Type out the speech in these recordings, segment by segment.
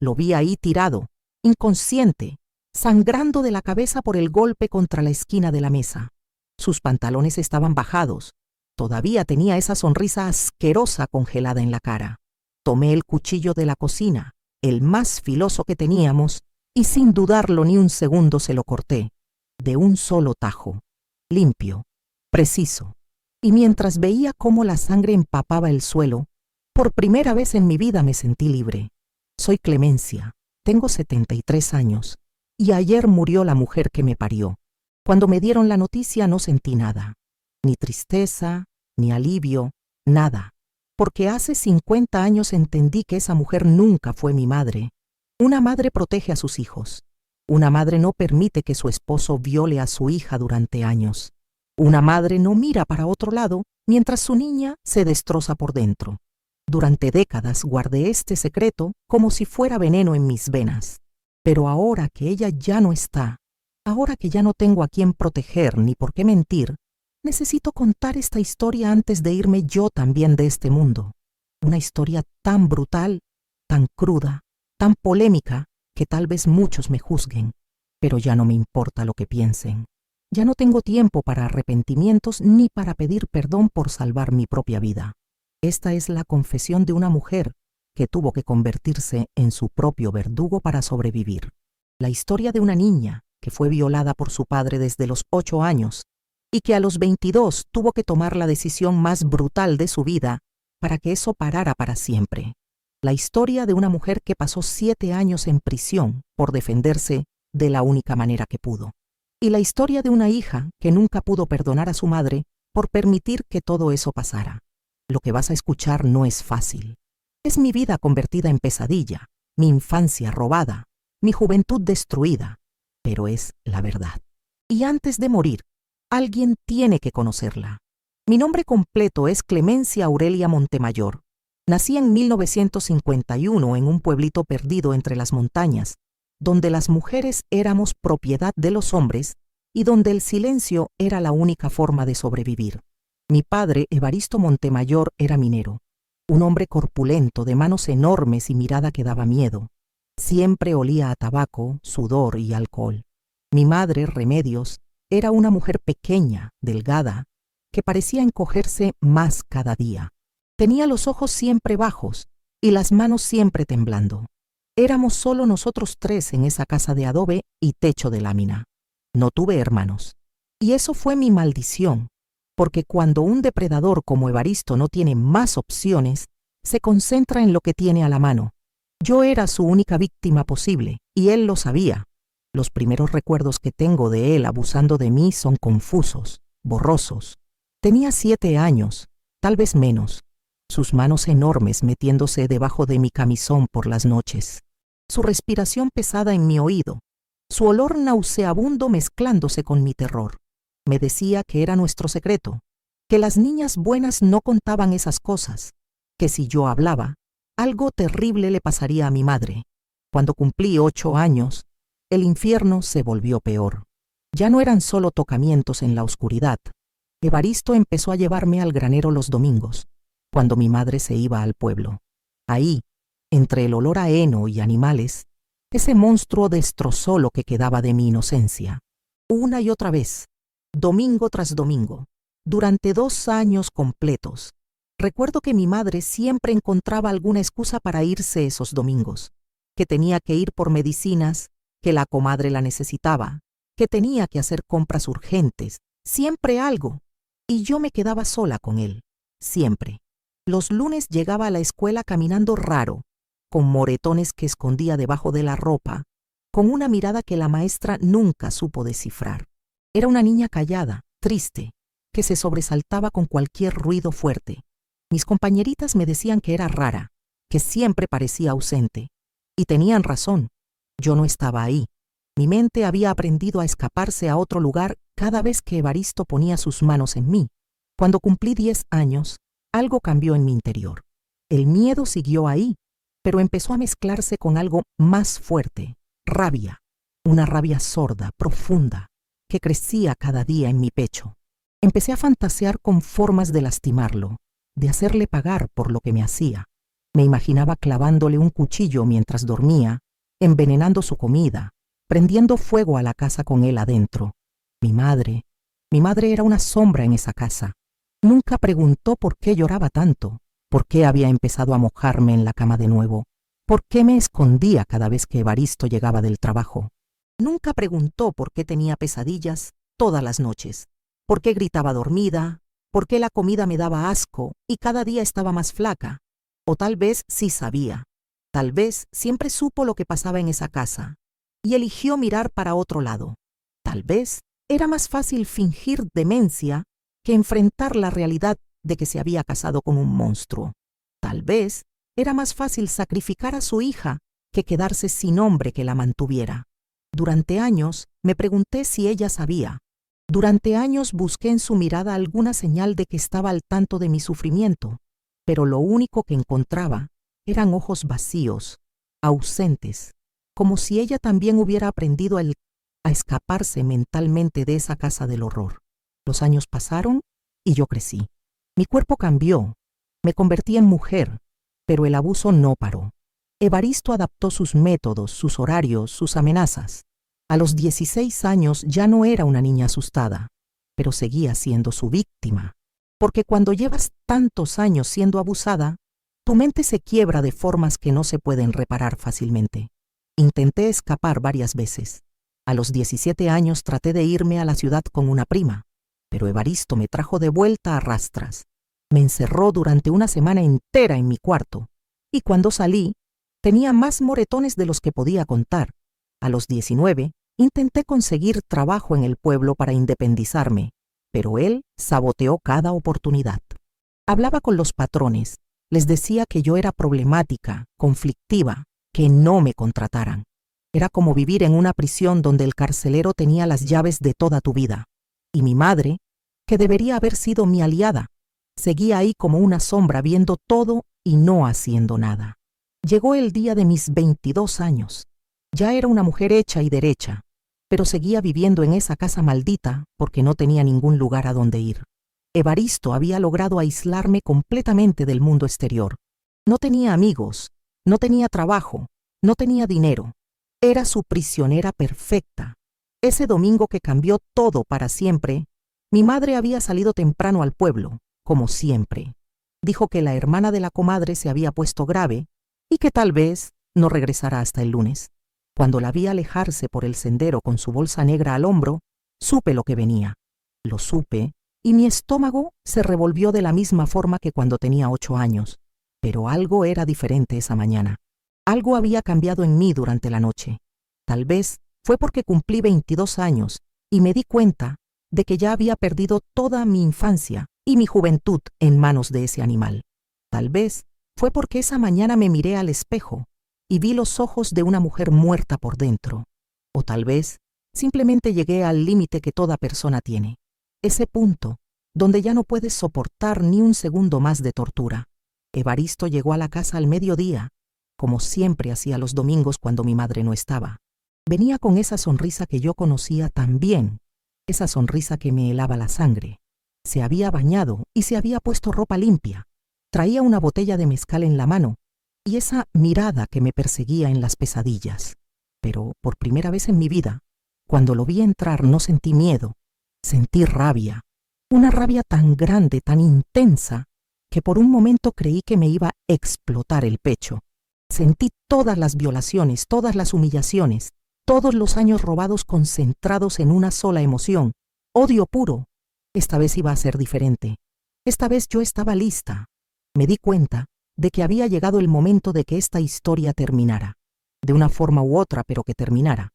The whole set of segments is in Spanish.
Lo vi ahí tirado, inconsciente, sangrando de la cabeza por el golpe contra la esquina de la mesa. Sus pantalones estaban bajados. Todavía tenía esa sonrisa asquerosa congelada en la cara. Tomé el cuchillo de la cocina, el más filoso que teníamos, y sin dudarlo ni un segundo se lo corté, de un solo tajo, limpio, preciso. Y mientras veía cómo la sangre empapaba el suelo, por primera vez en mi vida me sentí libre. Soy Clemencia, tengo 73 años, y ayer murió la mujer que me parió. Cuando me dieron la noticia no sentí nada, ni tristeza, ni alivio, nada, porque hace 50 años entendí que esa mujer nunca fue mi madre. Una madre protege a sus hijos. Una madre no permite que su esposo viole a su hija durante años. Una madre no mira para otro lado mientras su niña se destroza por dentro. Durante décadas guardé este secreto como si fuera veneno en mis venas. Pero ahora que ella ya no está, ahora que ya no tengo a quién proteger ni por qué mentir, necesito contar esta historia antes de irme yo también de este mundo. Una historia tan brutal, tan cruda, tan polémica, que tal vez muchos me juzguen, pero ya no me importa lo que piensen. Ya no tengo tiempo para arrepentimientos ni para pedir perdón por salvar mi propia vida. Esta es la confesión de una mujer que tuvo que convertirse en su propio verdugo para sobrevivir. La historia de una niña que fue violada por su padre desde los 8 años y que a los 22 tuvo que tomar la decisión más brutal de su vida para que eso parara para siempre. La historia de una mujer que pasó 7 años en prisión por defenderse de la única manera que pudo. Y la historia de una hija que nunca pudo perdonar a su madre por permitir que todo eso pasara. Lo que vas a escuchar no es fácil. Es mi vida convertida en pesadilla, mi infancia robada, mi juventud destruida, pero es la verdad. Y antes de morir, alguien tiene que conocerla. Mi nombre completo es Clemencia Aurelia Montemayor. Nací en 1951 en un pueblito perdido entre las montañas, donde las mujeres éramos propiedad de los hombres y donde el silencio era la única forma de sobrevivir. Mi padre, Evaristo Montemayor, era minero, un hombre corpulento, de manos enormes y mirada que daba miedo. Siempre olía a tabaco, sudor y alcohol. Mi madre, Remedios, era una mujer pequeña, delgada, que parecía encogerse más cada día. Tenía los ojos siempre bajos y las manos siempre temblando. Éramos solo nosotros 3 en esa casa de adobe y techo de lámina. No tuve hermanos. Y eso fue mi maldición, porque cuando un depredador como Evaristo no tiene más opciones, se concentra en lo que tiene a la mano. Yo era su única víctima posible, y él lo sabía. Los primeros recuerdos que tengo de él abusando de mí son confusos, borrosos. Tenía 7 años, tal vez menos. Sus manos enormes metiéndose debajo de mi camisón por las noches. Su respiración pesada en mi oído. Su olor nauseabundo mezclándose con mi terror. Me decía que era nuestro secreto, que las niñas buenas no contaban esas cosas, que si yo hablaba, algo terrible le pasaría a mi madre. Cuando cumplí 8 años, el infierno se volvió peor. Ya no eran solo tocamientos en la oscuridad. Evaristo empezó a llevarme al granero los domingos, cuando mi madre se iba al pueblo. Ahí, entre el olor a heno y animales, ese monstruo destrozó lo que quedaba de mi inocencia. Una y otra vez, domingo tras domingo, durante 2 años completos. Recuerdo que mi madre siempre encontraba alguna excusa para irse esos domingos, que tenía que ir por medicinas, que la comadre la necesitaba, que tenía que hacer compras urgentes, siempre algo. Y yo me quedaba sola con él, siempre. Los lunes llegaba a la escuela caminando raro, con moretones que escondía debajo de la ropa, con una mirada que la maestra nunca supo descifrar. Era una niña callada, triste, que se sobresaltaba con cualquier ruido fuerte. Mis compañeritas me decían que era rara, que siempre parecía ausente. Y tenían razón, yo no estaba ahí. Mi mente había aprendido a escaparse a otro lugar cada vez que Evaristo ponía sus manos en mí. Cuando cumplí 10 años, algo cambió en mi interior. El miedo siguió ahí, pero empezó a mezclarse con algo más fuerte, rabia. Una rabia sorda, profunda, que crecía cada día en mi pecho. Empecé a fantasear con formas de lastimarlo, de hacerle pagar por lo que me hacía. Me imaginaba clavándole un cuchillo mientras dormía, envenenando su comida, prendiendo fuego a la casa con él adentro. Mi madre era una sombra en esa casa. Nunca preguntó por qué lloraba tanto, por qué había empezado a mojarme en la cama de nuevo, por qué me escondía cada vez que Evaristo llegaba del trabajo. Nunca preguntó por qué tenía pesadillas todas las noches, por qué gritaba dormida, por qué la comida me daba asco y cada día estaba más flaca. O tal vez sí sabía, tal vez siempre supo lo que pasaba en esa casa y eligió mirar para otro lado. Tal vez era más fácil fingir demencia que enfrentar la realidad de que se había casado con un monstruo. Tal vez era más fácil sacrificar a su hija que quedarse sin hombre que la mantuviera. Durante años me pregunté si ella sabía. Durante años busqué en su mirada alguna señal de que estaba al tanto de mi sufrimiento, pero lo único que encontraba eran ojos vacíos, ausentes, como si ella también hubiera aprendido a escaparse mentalmente de esa casa del horror. Los años pasaron y yo crecí. Mi cuerpo cambió, me convertí en mujer, pero el abuso no paró. Evaristo adaptó sus métodos, sus horarios, sus amenazas. A los 16 años ya no era una niña asustada, pero seguía siendo su víctima. Porque cuando llevas tantos años siendo abusada, tu mente se quiebra de formas que no se pueden reparar fácilmente. Intenté escapar varias veces. A los 17 años traté de irme a la ciudad con una prima, pero Evaristo me trajo de vuelta a rastras. Me encerró durante una semana entera en mi cuarto, y cuando salí, tenía más moretones de los que podía contar. A los 19, intenté conseguir trabajo en el pueblo para independizarme, pero él saboteó cada oportunidad. Hablaba con los patrones, les decía que yo era problemática, conflictiva, que no me contrataran. Era como vivir en una prisión donde el carcelero tenía las llaves de toda tu vida. Y mi madre, que debería haber sido mi aliada, seguía ahí como una sombra viendo todo y no haciendo nada. Llegó el día de mis 22 años. Ya era una mujer hecha y derecha, pero seguía viviendo en esa casa maldita porque no tenía ningún lugar a donde ir. Evaristo había logrado aislarme completamente del mundo exterior. No tenía amigos, no tenía trabajo, no tenía dinero. Era su prisionera perfecta. Ese domingo que cambió todo para siempre, mi madre había salido temprano al pueblo, como siempre. Dijo que la hermana de la comadre se había puesto grave y que tal vez no regresara hasta el lunes. Cuando la vi alejarse por el sendero con su bolsa negra al hombro, supe lo que venía. Lo supe y mi estómago se revolvió de la misma forma que cuando tenía 8 años. Pero algo era diferente esa mañana. Algo había cambiado en mí durante la noche. Tal vez fue porque cumplí 22 años y me di cuenta de que ya había perdido toda mi infancia y mi juventud en manos de ese animal. Tal vez fue porque esa mañana me miré al espejo y vi los ojos de una mujer muerta por dentro. O tal vez simplemente llegué al límite que toda persona tiene. Ese punto donde ya no puedes soportar ni un segundo más de tortura. Evaristo llegó a la casa al mediodía, como siempre hacía los domingos cuando mi madre no estaba. Venía con esa sonrisa que yo conocía tan bien, esa sonrisa que me helaba la sangre. Se había bañado y se había puesto ropa limpia. Traía una botella de mezcal en la mano y esa mirada que me perseguía en las pesadillas. Pero por primera vez en mi vida, cuando lo vi entrar no sentí miedo, sentí rabia. Una rabia tan grande, tan intensa, que por un momento creí que me iba a explotar el pecho. Sentí todas las violaciones, todas las humillaciones, todos los años robados concentrados en una sola emoción, odio puro. Esta vez iba a ser diferente. Esta vez yo estaba lista. Me di cuenta de que había llegado el momento de que esta historia terminara. De una forma u otra, pero que terminara.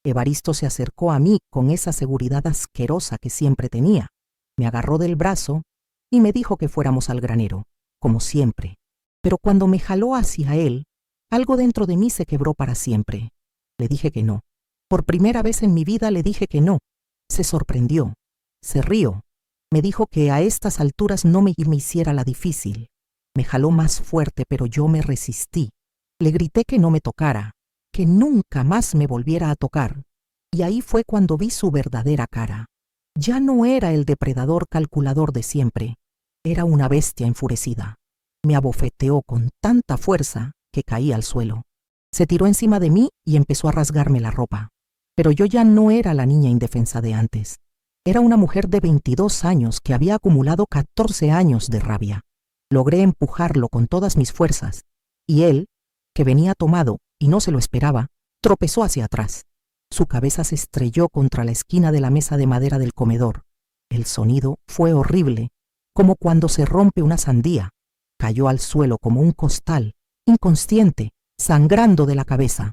Evaristo se acercó a mí con esa seguridad asquerosa que siempre tenía. Me agarró del brazo y me dijo que fuéramos al granero, como siempre. Pero cuando me jaló hacia él, algo dentro de mí se quebró para siempre. Le dije que no. Por primera vez en mi vida le dije que no. Se sorprendió. Se rió. Me dijo que a estas alturas no me hiciera la difícil. Me jaló más fuerte, pero yo me resistí. Le grité que no me tocara, que nunca más me volviera a tocar. Y ahí fue cuando vi su verdadera cara. Ya no era el depredador calculador de siempre. Era una bestia enfurecida. Me abofeteó con tanta fuerza que caí al suelo. Se tiró encima de mí y empezó a rasgarme la ropa. Pero yo ya no era la niña indefensa de antes. Era una mujer de 22 años que había acumulado 14 años de rabia. Logré empujarlo con todas mis fuerzas, y él, que venía tomado y no se lo esperaba, tropezó hacia atrás. Su cabeza se estrelló contra la esquina de la mesa de madera del comedor. El sonido fue horrible, como cuando se rompe una sandía. Cayó al suelo como un costal, inconsciente, sangrando de la cabeza.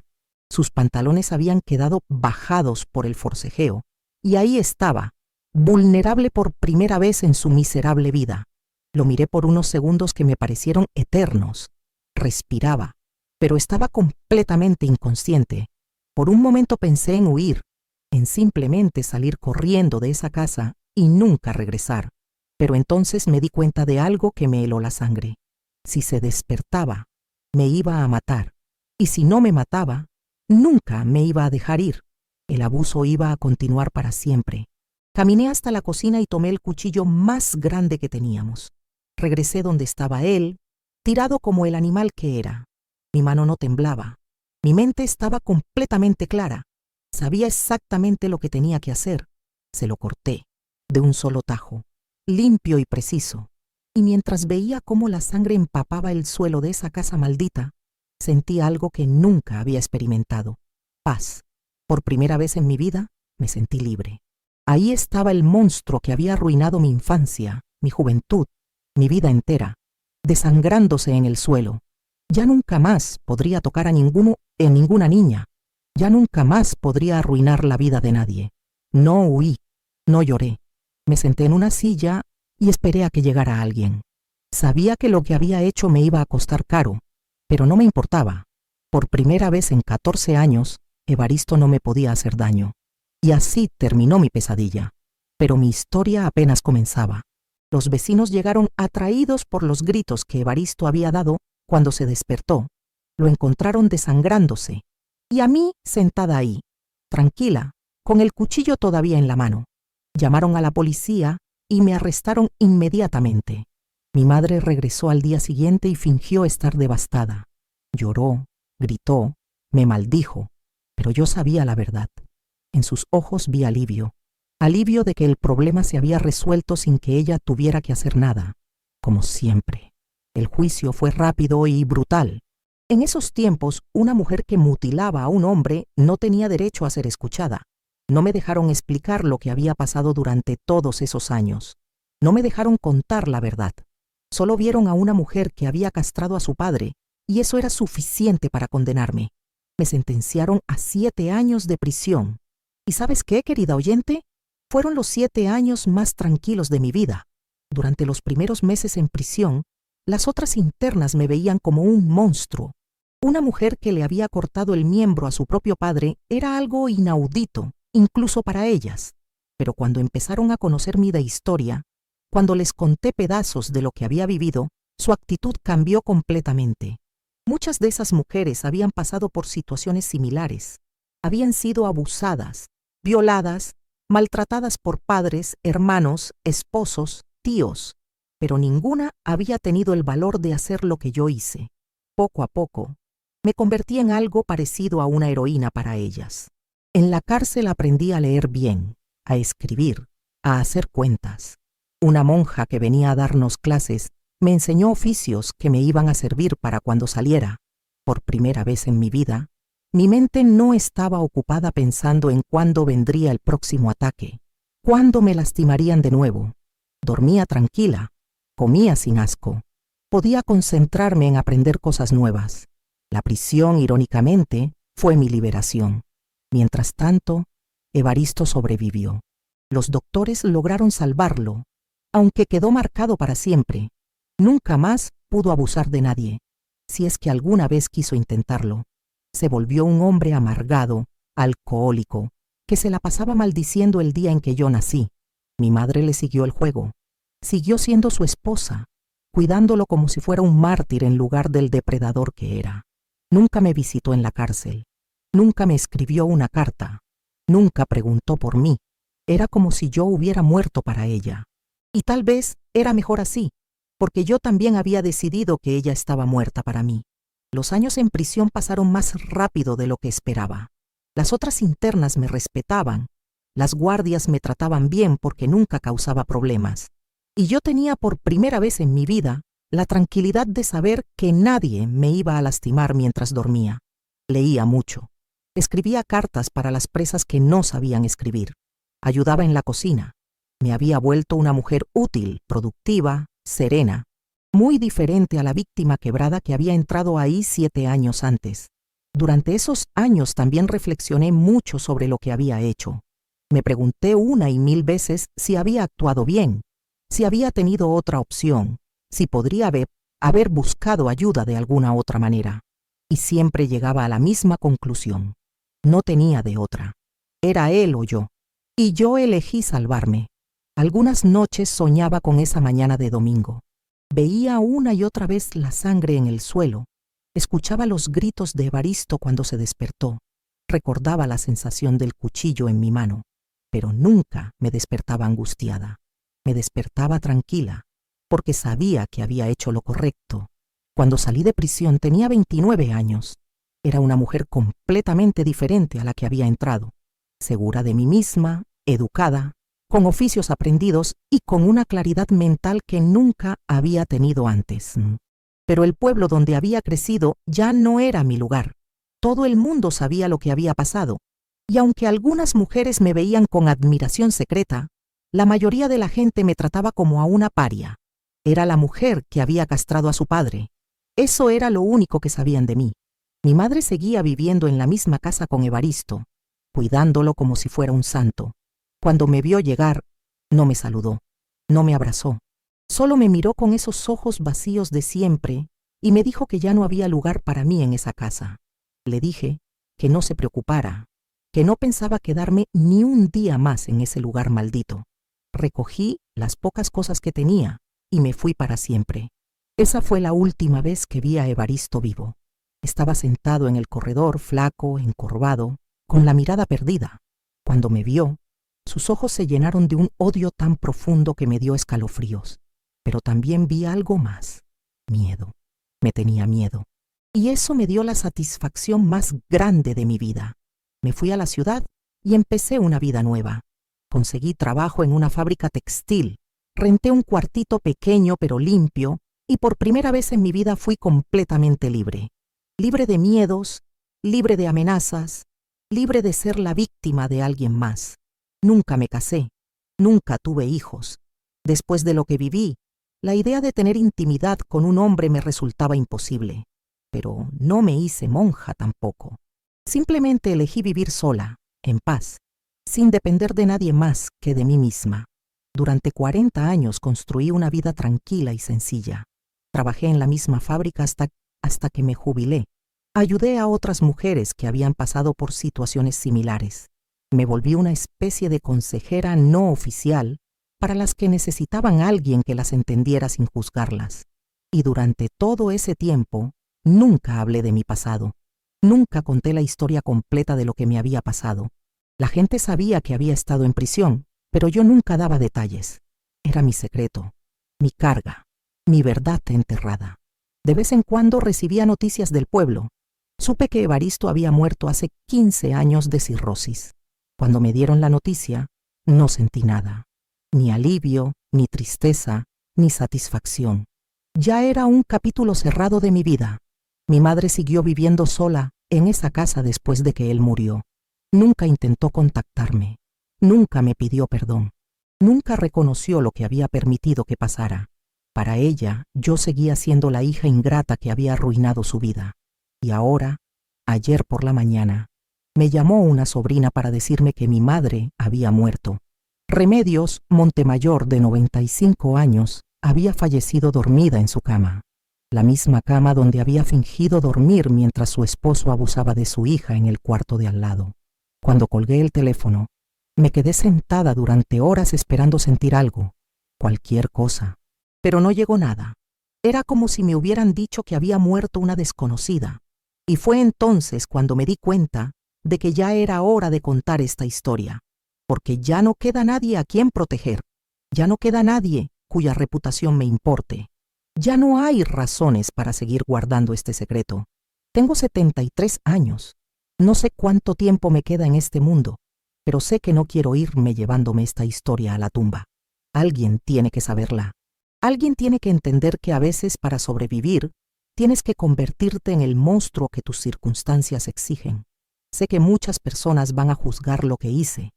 Sus pantalones habían quedado bajados por el forcejeo, y ahí estaba, vulnerable por primera vez en su miserable vida. Lo miré por unos segundos que me parecieron eternos. Respiraba, pero estaba completamente inconsciente. Por un momento pensé en huir, en simplemente salir corriendo de esa casa y nunca regresar. Pero entonces me di cuenta de algo que me heló la sangre. Si se despertaba, me iba a matar. Y si no me mataba, nunca me iba a dejar ir. El abuso iba a continuar para siempre. Caminé hasta la cocina y tomé el cuchillo más grande que teníamos. Regresé donde estaba él, tirado como el animal que era. Mi mano no temblaba. Mi mente estaba completamente clara. Sabía exactamente lo que tenía que hacer. Se lo corté, de un solo tajo, limpio y preciso. Y mientras veía cómo la sangre empapaba el suelo de esa casa maldita, sentí algo que nunca había experimentado: paz. Por primera vez en mi vida, me sentí libre. Ahí estaba el monstruo que había arruinado mi infancia, mi juventud, mi vida entera, desangrándose en el suelo. Ya nunca más podría tocar a ninguna niña. Ya nunca más podría arruinar la vida de nadie. No huí, no lloré. Me senté en una silla y esperé a que llegara alguien. Sabía que lo que había hecho me iba a costar caro, pero no me importaba. Por primera vez en 14 años, Evaristo no me podía hacer daño. Y así terminó mi pesadilla. Pero mi historia apenas comenzaba. Los vecinos llegaron atraídos por los gritos que Evaristo había dado cuando se despertó. Lo encontraron desangrándose, y a mí sentada ahí, tranquila, con el cuchillo todavía en la mano. Llamaron a la policía y me arrestaron inmediatamente. Mi madre regresó al día siguiente y fingió estar devastada. Lloró, gritó, me maldijo, pero yo sabía la verdad. En sus ojos vi alivio de que el problema se había resuelto sin que ella tuviera que hacer nada, como siempre. El juicio fue rápido y brutal. En esos tiempos, una mujer que mutilaba a un hombre no tenía derecho a ser escuchada. No me dejaron explicar lo que había pasado durante todos esos años. No me dejaron contar la verdad. Solo vieron a una mujer que había castrado a su padre, y eso era suficiente para condenarme. Me sentenciaron a 7 años de prisión. ¿Y sabes qué, querida oyente? Fueron los 7 años más tranquilos de mi vida. Durante los primeros meses en prisión, las otras internas me veían como un monstruo. Una mujer que le había cortado el miembro a su propio padre era algo inaudito, incluso para ellas. Pero cuando empezaron a conocer mi historia, cuando les conté pedazos de lo que había vivido, su actitud cambió completamente. Muchas de esas mujeres habían pasado por situaciones similares. Habían sido abusadas, violadas, maltratadas por padres, hermanos, esposos, tíos, pero ninguna había tenido el valor de hacer lo que yo hice. Poco a poco, me convertí en algo parecido a una heroína para ellas. En la cárcel aprendí a leer bien, a escribir, a hacer cuentas. Una monja que venía a darnos clases me enseñó oficios que me iban a servir para cuando saliera. Por primera vez en mi vida, mi mente no estaba ocupada pensando en cuándo vendría el próximo ataque, cuándo me lastimarían de nuevo. Dormía tranquila, comía sin asco. Podía concentrarme en aprender cosas nuevas. La prisión, irónicamente, fue mi liberación. Mientras tanto, Evaristo sobrevivió. Los doctores lograron salvarlo, aunque quedó marcado para siempre. Nunca más pudo abusar de nadie, si es que alguna vez quiso intentarlo. Se volvió un hombre amargado, alcohólico, que se la pasaba maldiciendo el día en que yo nací. Mi madre le siguió el juego. Siguió siendo su esposa, cuidándolo como si fuera un mártir en lugar del depredador que era. Nunca me visitó en la cárcel. Nunca me escribió una carta. Nunca preguntó por mí. Era como si yo hubiera muerto para ella. Y tal vez era mejor así. porque yo también había decidido que ella estaba muerta para mí. Los años en prisión pasaron más rápido de lo que esperaba. Las otras internas me respetaban, las guardias me trataban bien porque nunca causaba problemas. Y yo tenía por primera vez en mi vida la tranquilidad de saber que nadie me iba a lastimar mientras dormía. Leía mucho. Escribía cartas para las presas que no sabían escribir. Ayudaba en la cocina. Me había vuelto una mujer útil, productiva, serena, muy diferente a la víctima quebrada que había entrado ahí 7 años antes. Durante esos años también reflexioné mucho sobre lo que había hecho. Me pregunté 1 y 1000 veces si había actuado bien, si había tenido otra opción, si podría haber buscado ayuda de alguna otra manera. Y siempre llegaba a la misma conclusión. No tenía de otra. Era él o yo. Y yo elegí salvarme. Algunas noches soñaba con esa mañana de domingo. Veía una y otra vez la sangre en el suelo. Escuchaba los gritos de Evaristo cuando se despertó. Recordaba la sensación del cuchillo en mi mano. Pero nunca me despertaba angustiada. Me despertaba tranquila, porque sabía que había hecho lo correcto. Cuando salí de prisión tenía 29 años. Era una mujer completamente diferente a la que había entrado. Segura de mí misma, educada, con oficios aprendidos y con una claridad mental que nunca había tenido antes. Pero el pueblo donde había crecido ya no era mi lugar. Todo el mundo sabía lo que había pasado, y aunque algunas mujeres me veían con admiración secreta, la mayoría de la gente me trataba como a una paria. Era la mujer que había castrado a su padre. Eso era lo único que sabían de mí. Mi madre seguía viviendo en la misma casa con Evaristo, cuidándolo como si fuera un santo. Cuando me vio llegar, no me saludó, no me abrazó. Solo me miró con esos ojos vacíos de siempre y me dijo que ya no había lugar para mí en esa casa. Le dije que no se preocupara, que no pensaba quedarme ni un día más en ese lugar maldito. Recogí las pocas cosas que tenía y me fui para siempre. Esa fue la última vez que vi a Evaristo vivo. Estaba sentado en el corredor, flaco, encorvado, con la mirada perdida. Cuando me vio, sus ojos se llenaron de un odio tan profundo que me dio escalofríos. Pero también vi algo más: miedo. Me tenía miedo. Y eso me dio la satisfacción más grande de mi vida. Me fui a la ciudad y empecé una vida nueva. Conseguí trabajo en una fábrica textil. Renté un cuartito pequeño pero limpio y por primera vez en mi vida fui completamente libre. Libre de miedos, libre de amenazas, libre de ser la víctima de alguien más. Nunca me casé, nunca tuve hijos. Después de lo que viví, la idea de tener intimidad con un hombre me resultaba imposible. Pero no me hice monja tampoco. Simplemente elegí vivir sola, en paz, sin depender de nadie más que de mí misma. Durante 40 años construí una vida tranquila y sencilla. Trabajé en la misma fábrica hasta que me jubilé. Ayudé a otras mujeres que habían pasado por situaciones similares. Me volví una especie de consejera no oficial para las que necesitaban a alguien que las entendiera sin juzgarlas. Y durante todo ese tiempo, nunca hablé de mi pasado. Nunca conté la historia completa de lo que me había pasado. La gente sabía que había estado en prisión, pero yo nunca daba detalles. Era mi secreto, mi carga, mi verdad enterrada. De vez en cuando recibía noticias del pueblo. Supe que Evaristo había muerto hace 15 años de cirrosis. Cuando me dieron la noticia, no sentí nada. Ni alivio, ni tristeza, ni satisfacción. Ya era un capítulo cerrado de mi vida. Mi madre siguió viviendo sola en esa casa después de que él murió. Nunca intentó contactarme. Nunca me pidió perdón. Nunca reconoció lo que había permitido que pasara. Para ella, yo seguía siendo la hija ingrata que había arruinado su vida. Y ahora, ayer por la mañana, me llamó una sobrina para decirme que mi madre había muerto. Remedios Montemayor, de 95 años, había fallecido dormida en su cama. La misma cama donde había fingido dormir mientras su esposo abusaba de su hija en el cuarto de al lado. Cuando colgué el teléfono, me quedé sentada durante horas esperando sentir algo, cualquier cosa. Pero no llegó nada. Era como si me hubieran dicho que había muerto una desconocida. Y fue entonces cuando me di cuenta de que ya era hora de contar esta historia, porque ya no queda nadie a quien proteger, ya no queda nadie cuya reputación me importe. Ya no hay razones para seguir guardando este secreto. Tengo 73 años. No sé cuánto tiempo me queda en este mundo, pero sé que no quiero irme llevándome esta historia a la tumba. Alguien tiene que saberla. Alguien tiene que entender que a veces para sobrevivir tienes que convertirte en el monstruo que tus circunstancias exigen. Sé que muchas personas van a juzgar lo que hice.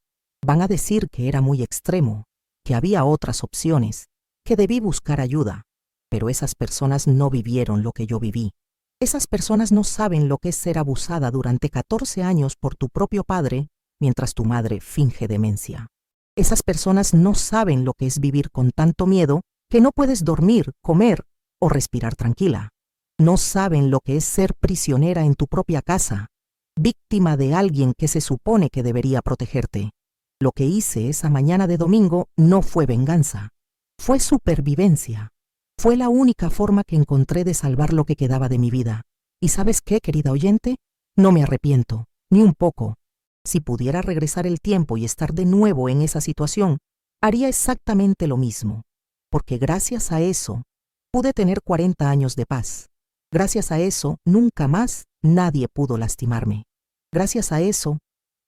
Van a decir que era muy extremo, que había otras opciones, que debí buscar ayuda. Pero esas personas no vivieron lo que yo viví. Esas personas no saben lo que es ser abusada durante 14 años por tu propio padre mientras tu madre finge demencia. Esas personas no saben lo que es vivir con tanto miedo que no puedes dormir, comer o respirar tranquila. No saben lo que es ser prisionera en tu propia casa, víctima de alguien que se supone que debería protegerte. Lo que hice esa mañana de domingo no fue venganza, fue supervivencia. Fue la única forma que encontré de salvar lo que quedaba de mi vida. ¿Y sabes qué, querida oyente? No me arrepiento, ni un poco. Si pudiera regresar el tiempo y estar de nuevo en esa situación, haría exactamente lo mismo. Porque gracias a eso, pude tener 40 años de paz. Gracias a eso, nunca más nadie pudo lastimarme. Gracias a eso,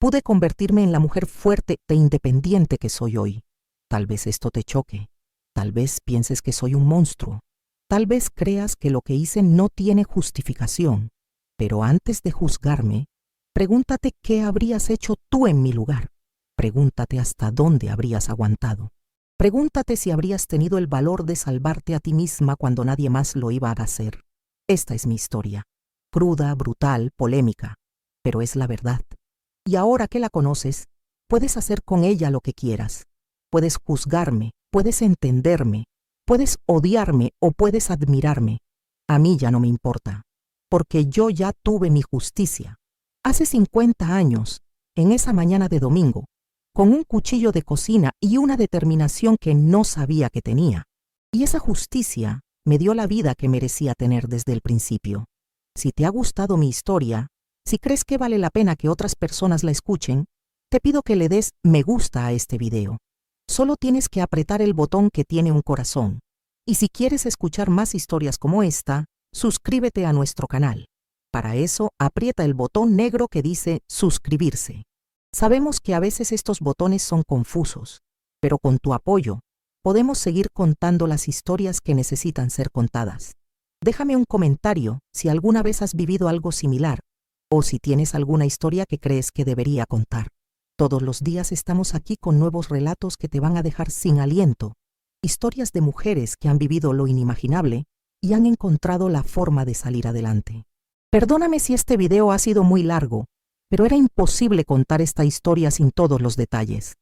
pude convertirme en la mujer fuerte e independiente que soy hoy. Tal vez esto te choque. Tal vez pienses que soy un monstruo. Tal vez creas que lo que hice no tiene justificación. Pero antes de juzgarme, pregúntate qué habrías hecho tú en mi lugar. Pregúntate hasta dónde habrías aguantado. Pregúntate si habrías tenido el valor de salvarte a ti misma cuando nadie más lo iba a hacer. Esta es mi historia. Cruda, brutal, polémica. Pero es la verdad. Y ahora que la conoces, puedes hacer con ella lo que quieras. Puedes juzgarme, puedes entenderme, puedes odiarme o puedes admirarme. A mí ya no me importa, porque yo ya tuve mi justicia. Hace 50 años, en esa mañana de domingo, con un cuchillo de cocina y una determinación que no sabía que tenía. Y esa justicia me dio la vida que merecía tener desde el principio. Si te ha gustado mi historia, si crees que vale la pena que otras personas la escuchen, te pido que le des me gusta a este video. Solo tienes que apretar el botón que tiene un corazón. Y si quieres escuchar más historias como esta, suscríbete a nuestro canal. Para eso, aprieta el botón negro que dice suscribirse. Sabemos que a veces estos botones son confusos, pero con tu apoyo, podemos seguir contando las historias que necesitan ser contadas. Déjame un comentario si alguna vez has vivido algo similar o si tienes alguna historia que crees que debería contar. Todos los días estamos aquí con nuevos relatos que te van a dejar sin aliento, historias de mujeres que han vivido lo inimaginable y han encontrado la forma de salir adelante. Perdóname si este video ha sido muy largo, pero era imposible contar esta historia sin todos los detalles.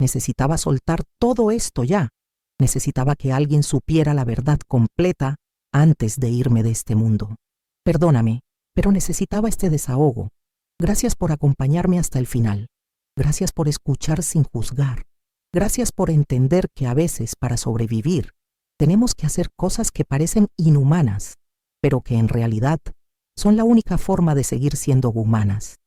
Necesitaba soltar todo esto ya. Necesitaba que alguien supiera la verdad completa antes de irme de este mundo. Perdóname, pero necesitaba este desahogo. Gracias por acompañarme hasta el final. Gracias por escuchar sin juzgar. Gracias por entender que a veces para sobrevivir tenemos que hacer cosas que parecen inhumanas, pero que en realidad son la única forma de seguir siendo humanas.